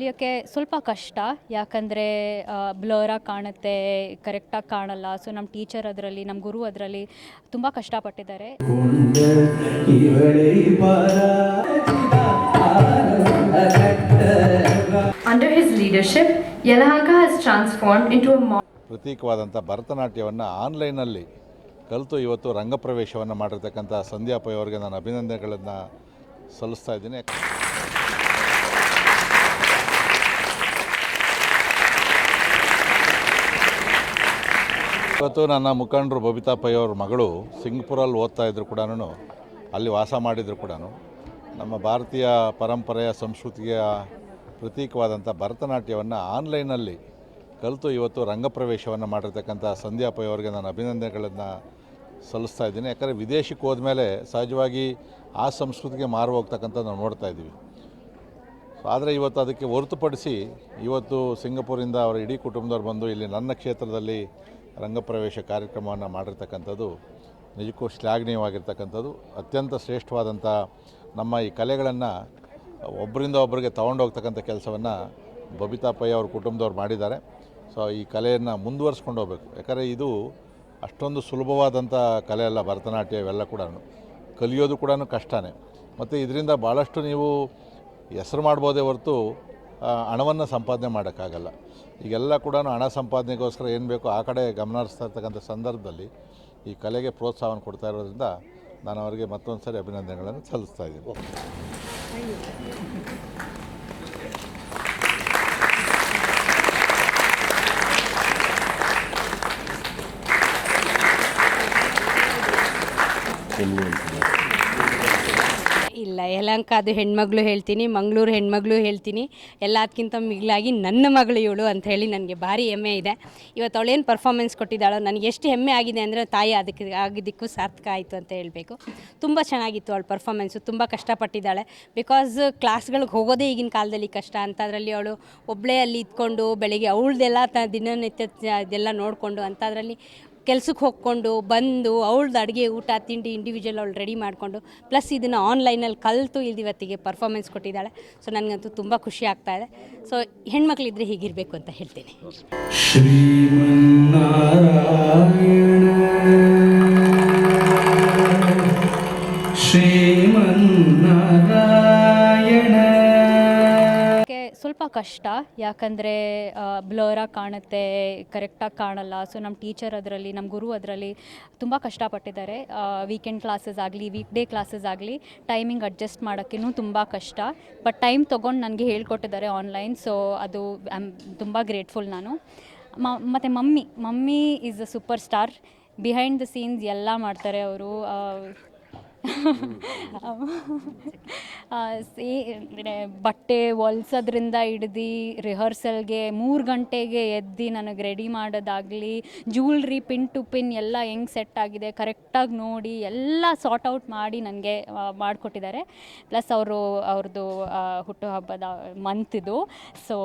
ತೆಗಿಯೋಕ್ಕೆ ಸ್ವಲ್ಪ ಕಷ್ಟ, ಯಾಕಂದರೆ ಬ್ಲರಾಗಿ ಕಾಣುತ್ತೆ, ಕರೆಕ್ಟಾಗಿ ಕಾಣಲ್ಲ. ಸೊ ನಮ್ಮ ಟೀಚರ್ ಅದರಲ್ಲಿ, ನಮ್ಮ ಗುರು ಅದರಲ್ಲಿ ತುಂಬ ಕಷ್ಟಪಟ್ಟಿದ್ದಾರೆ. Under his leadership, Yelahanka has transformed into a ಪ್ರತೀಕವಾದಂಥ ಭರತನಾಟ್ಯವನ್ನು ಆನ್ಲೈನಲ್ಲಿ ಕಲಿತು ಇವತ್ತು ರಂಗಪ್ರವೇಶವನ್ನು ಮಾಡಿರ್ತಕ್ಕಂಥ ಸಂಧ್ಯಾ ಪೈ ಅವರಿಗೆ ನಾನು ಅಭಿನಂದನೆಗಳನ್ನು ಸಲ್ಲಿಸ್ತಾ ಇದ್ದೀನಿ. ಇವತ್ತು ನನ್ನ ಮುಖಂಡರು ಬಬಿತಾ ಪೈ ಅವ್ರ ಮಗಳು ಸಿಂಗಪುರಲ್ಲಿ ಓದ್ತಾ ಇದ್ರು ಕೂಡ, ಅಲ್ಲಿ ವಾಸ ಮಾಡಿದ್ರು ಕೂಡ, ನಮ್ಮ ಭಾರತೀಯ ಪರಂಪರೆಯ ಸಂಸ್ಕೃತಿಯ ಪ್ರತೀಕವಾದಂಥ ಭರತನಾಟ್ಯವನ್ನು ಆನ್ಲೈನಲ್ಲಿ ಕಲಿತು ಇವತ್ತು ರಂಗಪ್ರವೇಶವನ್ನು ಮಾಡಿರ್ತಕ್ಕಂಥ ಸಂಧ್ಯಾ ಪೈ ಅವರಿಗೆ ನಾನು ಅಭಿನಂದನೆಗಳನ್ನು ಸಲ್ಲಿಸ್ತಾ ಇದ್ದೀನಿ. ಯಾಕಂದರೆ ವಿದೇಶಕ್ಕೆ ಹೋದ್ಮೇಲೆ ಸಹಜವಾಗಿ ಆ ಸಂಸ್ಕೃತಿಗೆ ಮಾರು ಹೋಗ್ತಕ್ಕಂಥ ನಾವು ನೋಡ್ತಾ ಇದ್ದೀವಿ. ಆದರೆ ಇವತ್ತು ಅದಕ್ಕೆ ಹೊರತುಪಡಿಸಿ ಇವತ್ತು ಸಿಂಗಪೂರಿಂದ ಅವರ ಇಡೀ ಕುಟುಂಬದವ್ರು ಬಂದು ಇಲ್ಲಿ ನನ್ನ ಕ್ಷೇತ್ರದಲ್ಲಿ ರಂಗಪ್ರವೇಶ ಕಾರ್ಯಕ್ರಮವನ್ನು ಮಾಡಿರ್ತಕ್ಕಂಥದ್ದು ನಿಜಕ್ಕೂ ಶ್ಲಾಘನೀಯವಾಗಿರ್ತಕ್ಕಂಥದ್ದು. ಅತ್ಯಂತ ಶ್ರೇಷ್ಠವಾದಂಥ ನಮ್ಮ ಈ ಕಲೆಗಳನ್ನು ಒಬ್ಬರಿಂದ ಒಬ್ಬರಿಗೆ ತೊಗೊಂಡೋಗ್ತಕ್ಕಂಥ ಕೆಲಸವನ್ನು ಬಬಿತಾ ಪೈ ಅವ್ರ ಕುಟುಂಬದವ್ರು ಮಾಡಿದ್ದಾರೆ. ಸೊ ಈ ಕಲೆಯನ್ನು ಮುಂದುವರಿಸ್ಕೊಂಡು ಹೋಗಬೇಕು. ಯಾಕಂದರೆ ಇದು ಅಷ್ಟೊಂದು ಸುಲಭವಾದಂಥ ಕಲೆ ಅಲ್ಲ. ಭರತನಾಟ್ಯ ಇವೆಲ್ಲ ಕೂಡ ಕಲಿಯೋದು ಕೂಡ ಕಷ್ಟನೇ. ಮತ್ತು ಇದರಿಂದ ಭಾಳಷ್ಟು ನೀವು ಹೆಸರು ಮಾಡ್ಬೋದೇ ಹೊರತು ಹಣವನ್ನು ಸಂಪಾದನೆ ಮಾಡೋಕ್ಕಾಗಲ್ಲ. ಈಗೆಲ್ಲ ಕೂಡ ಹಣ ಸಂಪಾದನೆಗೋಸ್ಕರ ಏನು ಬೇಕೋ ಆ ಕಡೆ ಗಮನ ಹರಿಸ್ತಾ ಇರ್ತಕ್ಕಂಥ ಸಂದರ್ಭದಲ್ಲಿ ಈ ಕಲೆಗೆ ಪ್ರೋತ್ಸಾಹವನ್ನು ಕೊಡ್ತಾ ಇರೋದ್ರಿಂದ ನಾನು ಅವರಿಗೆ ಮತ್ತೊಂದು ಸಾರಿ ಅಭಿನಂದನೆಗಳನ್ನು ಸಲ್ಲಿಸ್ತಾ ಇದ್ದೀನಿ. ಇಲ್ಲ, ಯಲಹಂಕ ಅದು ಹೆಣ್ಮಗಳು ಹೇಳ್ತೀನಿ, ಮಂಗಳೂರು ಹೆಣ್ಮಗಳು ಹೇಳ್ತೀನಿ. ಎಲ್ಲದಕ್ಕಿಂತ ಮಿಗಿಲಾಗಿ ನನ್ನ ಮಗಳು ಇವಳು ಅಂತ ಹೇಳಿ ನನಗೆ ಭಾರಿ ಹೆಮ್ಮೆ ಇದೆ. ಇವತ್ತು ಅವಳೇನು ಪರ್ಫಾರ್ಮೆನ್ಸ್ ಕೊಟ್ಟಿದ್ದಾಳೋ ನನಗೆ ಎಷ್ಟು ಹೆಮ್ಮೆ ಆಗಿದೆ ಅಂದರೆ ತಾಯಿ ಅದಕ್ಕೆ ಆಗಿದ್ದಕ್ಕೂ ಸಾರ್ಥಕ ಆಯಿತು ಅಂತ ಹೇಳಬೇಕು. ತುಂಬ ಚೆನ್ನಾಗಿತ್ತು ಅವಳ ಪರ್ಫಾರ್ಮೆನ್ಸು. ತುಂಬ ಕಷ್ಟಪಟ್ಟಿದ್ದಾಳೆ. ಬಿಕಾಸ್ ಕ್ಲಾಸ್ಗಳಿಗೆ ಹೋಗೋದೇ ಈಗಿನ ಕಾಲದಲ್ಲಿ ಕಷ್ಟ. ಅಂಥದ್ರಲ್ಲಿ ಅವಳು ಒಬ್ಬಳೇ ಅಲ್ಲಿ ಇದ್ಕೊಂಡು ಬೆಳಗ್ಗೆ ಅವಳದೆಲ್ಲ ದಿನನಿತ್ಯ ಇದೆಲ್ಲ ನೋಡಿಕೊಂಡು ಅಂಥದ್ರಲ್ಲಿ ಕೆಲ್ಸಕ್ಕೆ ಹೋಗ್ಕೊಂಡು ಬಂದು ಅವಳದ್ದು ಅಡುಗೆ ಊಟ ತಿಂಡಿ ಇಂಡಿವಿಜುವಲ್ ಅವಳು ರೆಡಿ ಮಾಡಿಕೊಂಡು ಪ್ಲಸ್ ಇದನ್ನು ಆನ್ಲೈನಲ್ಲಿ ಕಲಿತು ಇವತ್ತಿಗೆ ಪರ್ಫಾರ್ಮೆನ್ಸ್ ಕೊಟ್ಟಿದ್ದಾಳೆ. ಸೊ ನನಗಂತೂ ತುಂಬ ಖುಷಿ ಆಗ್ತಾ ಇದೆ. ಸೊ ಹೆಣ್ಮಕ್ಳಿದ್ರೆ ಹೀಗಿರಬೇಕು ಅಂತ ಹೇಳ್ತೀನಿ. ಸ್ವಲ್ಪ ಕಷ್ಟ, ಯಾಕಂದರೆ ಬ್ಲರಾಗಿ ಕಾಣುತ್ತೆ, ಕರೆಕ್ಟಾಗಿ ಕಾಣಲ್ಲ. ಸೊ ನಮ್ಮ ಟೀಚರ್ ಅದರಲ್ಲಿ, ನಮ್ಮ ಗುರು ಅದರಲ್ಲಿ ತುಂಬ ಕಷ್ಟಪಟ್ಟಿದ್ದಾರೆ. ವೀಕೆಂಡ್ ಕ್ಲಾಸಸ್ ಆಗಲಿ, ವೀಕ್ ಡೇ ಕ್ಲಾಸಸ್ ಆಗಲಿ ಟೈಮಿಂಗ್ ಅಡ್ಜಸ್ಟ್ ಮಾಡೋಕ್ಕೂ ತುಂಬ ಕಷ್ಟ. ಬಟ್ ಟೈಮ್ ತೊಗೊಂಡು ನನಗೆ ಹೇಳ್ಕೊಟ್ಟಿದ್ದಾರೆ ಆನ್ಲೈನ್. ಸೊ ಅದು ತುಂಬ ಗ್ರೇಟ್ಫುಲ್ ನಾನು. ಮತ್ತು mummy is a super star. Behind the scenes ಎಲ್ಲ ಮಾಡ್ತಾರೆ ಅವರು. ಬಟ್ಟೆ ಹೊಲ್ಸೋದ್ರಿಂದ ಹಿಡ್ದು ರಿಹರ್ಸಲ್ಗೆ 3 ಗಂಟೆಗೆ ಎದ್ದು ನನಗೆ ರೆಡಿ ಮಾಡೋದಾಗಲಿ, ಜ್ಯುವೆಲ್ರಿ ಪಿನ್ ಟು ಪಿನ್ ಎಲ್ಲ ಹೆಂಗೆ ಸೆಟ್ ಆಗಿದೆ ಕರೆಕ್ಟಾಗಿ ನೋಡಿ ಎಲ್ಲ ಸಾರ್ಟ್ ಔಟ್ ಮಾಡಿ ನನಗೆ ಮಾಡಿಕೊಟ್ಟಿದ್ದಾರೆ. ಪ್ಲಸ್ ಅವ್ರದ್ದು ಹುಟ್ಟುಹಬ್ಬದ ಮಂತಿದು. ಸೊ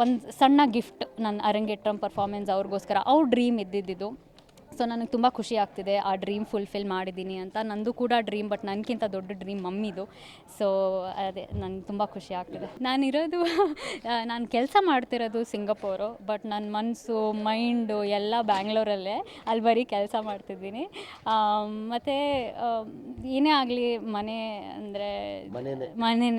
ಒಂದು ಸಣ್ಣ ಗಿಫ್ಟ್ ನನ್ನ ಅರಂಗೇಟ್ರಂ ಪರ್ಫಾರ್ಮೆನ್ಸ್ ಅವ್ರಿಗೋಸ್ಕರ ಅವ್ರ ಡ್ರೀಮ್ ಇದ್ದಿದ್ದು. ಸೊ ನನಗೆ ತುಂಬ ಖುಷಿ ಆಗ್ತಿದೆ ಆ ಡ್ರೀಮ್ ಫುಲ್ಫಿಲ್ ಮಾಡಿದ್ದೀನಿ ಅಂತ. ನಂದು ಕೂಡ ಡ್ರೀಮ್, ಬಟ್ ನನಗಿಂತ ದೊಡ್ಡ ಡ್ರೀಮ್ ಮಮ್ಮಿದು. ಸೊ ಅದೇ ನನಗೆ ತುಂಬ ಖುಷಿ ಆಗ್ತಿದೆ. ನಾನು ಕೆಲಸ ಮಾಡ್ತಿರೋದು ಸಿಂಗಪೂರು, ಬಟ್ ನನ್ನ ಮನಸ್ಸು ಮೈಂಡು ಎಲ್ಲ ಬ್ಯಾಂಗ್ಳೂರಲ್ಲೇ. ಅಲ್ಲಿ ಬರೀ ಕೆಲಸ ಮಾಡ್ತಿದ್ದೀನಿ. ಮತ್ತು ಏನೇ ಆಗಲಿ ಮನೆ ಅಂದರೆ ಮನೆಯೇ. ಮನೆ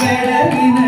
ಬೆಳಗಿನ